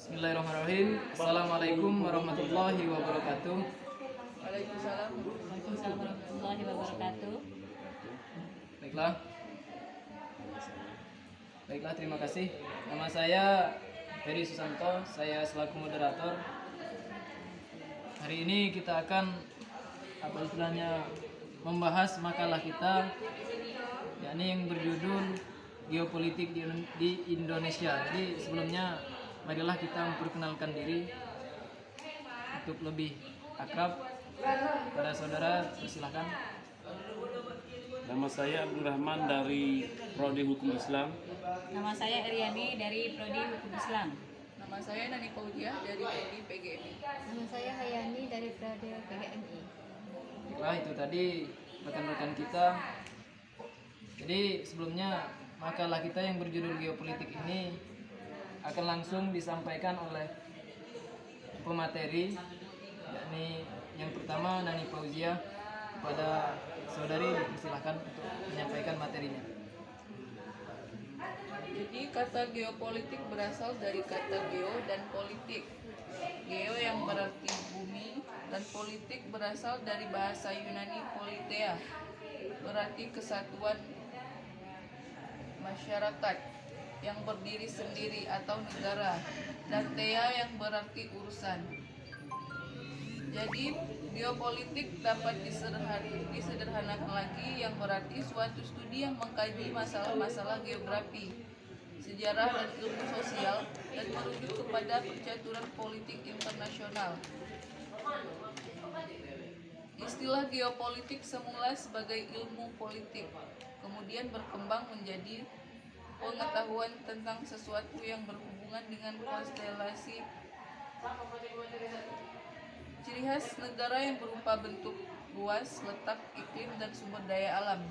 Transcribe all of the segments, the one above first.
Bismillahirrahmanirrahim. Assalamualaikum warahmatullahi wabarakatuh. Waalaikumsalam. Waalaikumsalam warahmatullahi wabarakatuh. Baiklah. Baiklah, terima kasih. Nama saya Ferry Susanto, saya selaku moderator. Hari ini kita akan membahas makalah kita, yakni yang berjudul Geopolitik di Indonesia. Jadi sebelumnya marilah kita memperkenalkan diri untuk lebih akrab. Pada saudara, persilahkan. Nama saya Abdul Rahman dari Prodi Hukum Islam. Nama saya Eryani dari Prodi Hukum Islam. Nama saya Nani Paudia dari Prodi PGMI. Nama saya Hayani dari Prodi PGMI. Baiklah, itu tadi rekan-rekan kita. Jadi sebelumnya makalah kita yang berjudul Geopolitik ini akan langsung disampaikan oleh pemateri, yakni yang pertama Nani Fauzia. Kepada saudari dipersilahkan untuk menyampaikan materinya. Jadi kata geopolitik berasal dari kata geo dan politik. Geo yang berarti bumi dan politik berasal dari bahasa Yunani politea, berarti kesatuan masyarakat yang berdiri sendiri atau negara, dan thea yang berarti urusan. Jadi geopolitik dapat disederhanakan lagi yang berarti suatu studi yang mengkaji masalah-masalah geografi, sejarah dan ilmu sosial dan merujuk kepada percaturan politik internasional. Istilah geopolitik semula sebagai ilmu politik, kemudian berkembang menjadi pengetahuan tentang sesuatu yang berhubungan dengan konstelasi. Ciri khas negara yang berupa bentuk, luas, letak, iklim, dan sumber daya alam.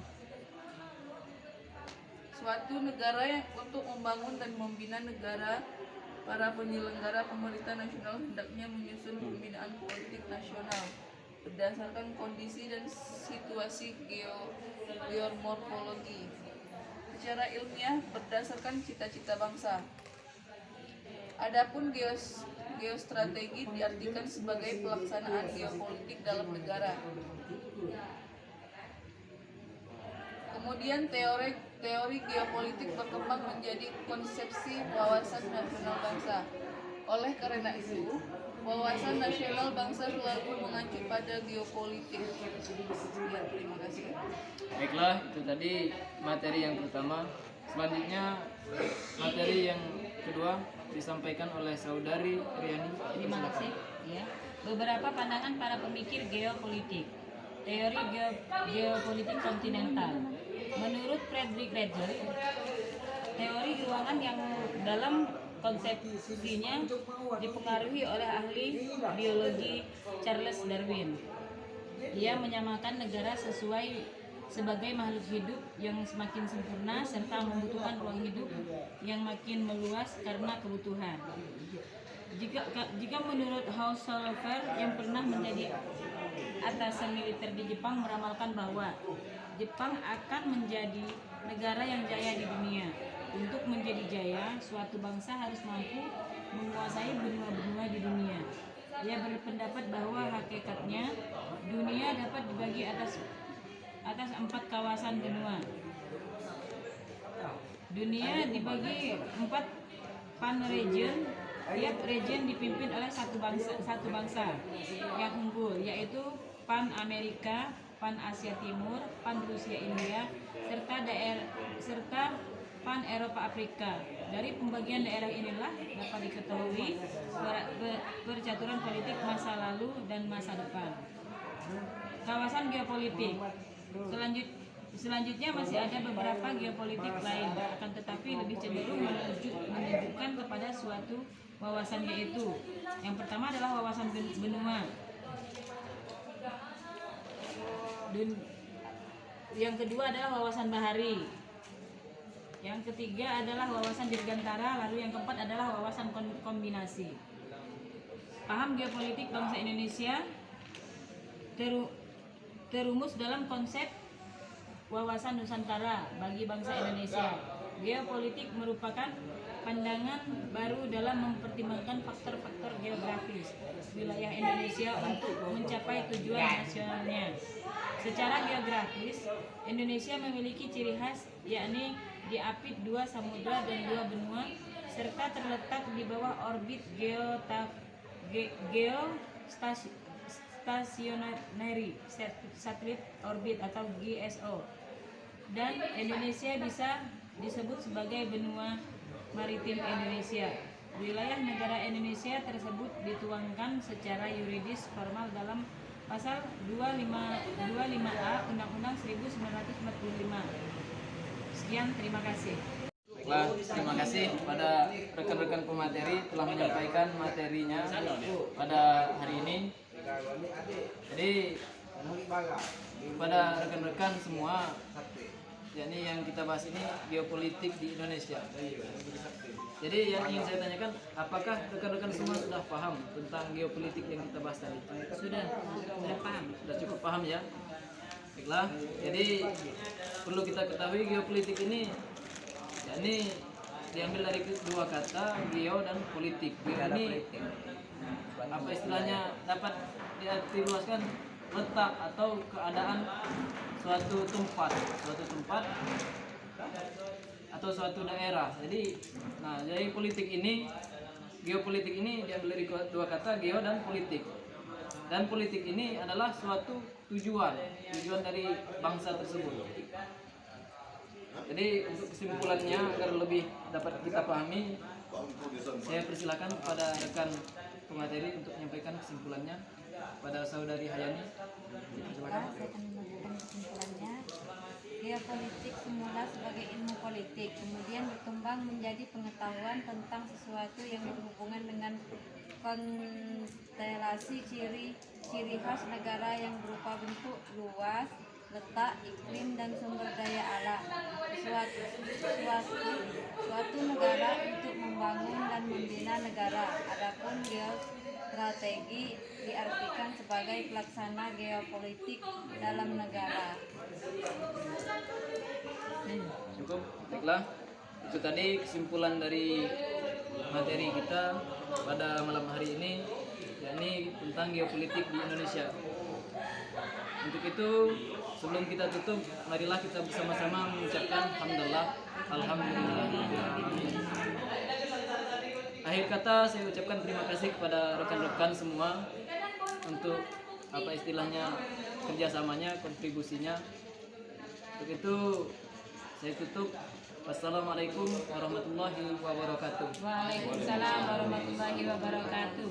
Suatu negara yang untuk membangun dan membina negara, para penyelenggara pemerintah nasional hendaknya menyusun pembinaan politik nasional berdasarkan kondisi dan situasi geomorfologi. Secara ilmiah berdasarkan cita-cita bangsa. Adapun geostrategi diartikan sebagai pelaksanaan geopolitik dalam negara. Kemudian teori geopolitik berkembang menjadi konsepsi wawasan nasional bangsa. Oleh karena itu, wawasan nasional bangsa selalu mengacu pada geopolitik. Ya, terima kasih. Baiklah, itu tadi materi yang pertama. Selanjutnya materi yang kedua disampaikan oleh saudari Riani. Terima kasih. Ya. Beberapa pandangan para pemikir geopolitik. Teori geopolitik kontinental. Menurut Frederick Redler, teori ruangan yang dalam konsepsinya dipengaruhi oleh ahli biologi Charles Darwin. Ia menyamakan negara sebagai makhluk hidup yang semakin sempurna serta membutuhkan ruang hidup yang makin meluas karena kebutuhan. Jika menurut Haushofer yang pernah menjadi atasan militer di Jepang meramalkan bahwa Jepang akan menjadi negara yang jaya di dunia. Untuk menjadi jaya, suatu bangsa harus mampu menguasai benua-benua di dunia. Ia berpendapat bahwa hakikatnya dunia dapat dibagi atas 4 kawasan benua. Dunia dibagi 4 pan-region. Tiap region dipimpin oleh satu bangsa yang unggul, yaitu pan-Amerika, pan-Asia Timur, pan-Rusia India, serta pan-Eropa Afrika. Dari pembagian daerah inilah dapat diketahui percaturan politik masa lalu dan masa depan. Kawasan geopolitik. Selanjutnya masih ada beberapa geopolitik lain, akan tetapi lebih cenderung menunjukkan kepada suatu wawasan, yaitu yang pertama adalah wawasan benua. Yang kedua adalah wawasan bahari. Yang ketiga adalah wawasan dirgantara, lalu yang keempat adalah wawasan kombinasi. Paham geopolitik bangsa Indonesia terumus dalam konsep wawasan Nusantara bagi bangsa Indonesia. Geopolitik merupakan pandangan baru dalam mempertimbangkan faktor-faktor geografis wilayah Indonesia untuk mencapai tujuan nasionalnya. Secara geografis, Indonesia memiliki ciri khas yakni diapit 2 samudra dan 2 benua serta terletak di bawah orbit geostationary satellite orbit atau GSO. Dan Indonesia bisa disebut sebagai benua maritim Indonesia. Wilayah negara Indonesia tersebut dituangkan secara yuridis formal dalam Pasal 25A Undang-Undang 1945. Sekian, terima kasih. Baiklah, terima kasih pada rekan-rekan pemateri telah menyampaikan materinya pada hari ini. Jadi pada rekan-rekan semua, yakni yang kita bahas ini geopolitik di Indonesia. Jadi yang ingin saya tanyakan, apakah rekan-rekan semua sudah paham tentang geopolitik yang kita bahas tadi? Sudah paham. Sudah cukup paham ya? Baiklah, jadi perlu kita ketahui geopolitik ini yakni diambil dari dua kata, geo dan politik. Geo ini apa istilahnya dapat diartiluaskan letak atau keadaan suatu tempat atau suatu daerah. Jadi politik ini, geopolitik ini diambil dari dua kata, geo dan politik. Dan politik ini adalah suatu tujuan dari bangsa tersebut. Jadi untuk kesimpulannya agar lebih dapat kita pahami, saya persilakan pada rekan pemateri untuk menyampaikan kesimpulannya pada saudari Hayani. Silakan. Saya akan membagikan kesimpulannya. Geopolitik semula sebagai ilmu politik, kemudian berkembang menjadi pengetahuan tentang sesuatu yang berhubungan dengan konstelasi ciri khas negara yang berupa bentuk, luas, letak, iklim, dan sumber daya alam. Suatu negara untuk membangun dan membina negara. Adapun geostrategi diartikan sebagai pelaksana geopolitik dalam negara. Cukup, baiklah. Itu tadi kesimpulan dari materi kita pada malam hari ini, yakni tentang geopolitik di Indonesia. Untuk itu, sebelum kita tutup, marilah kita bersama-sama mengucapkan alhamdulillah. Akhir kata saya ucapkan terima kasih kepada rekan-rekan semua untuk apa istilahnya kerjasamanya, kontribusinya. Untuk itu saya tutup. Wassalamualaikum warahmatullahi wabarakatuh. Waalaikumsalam warahmatullahi wabarakatuh.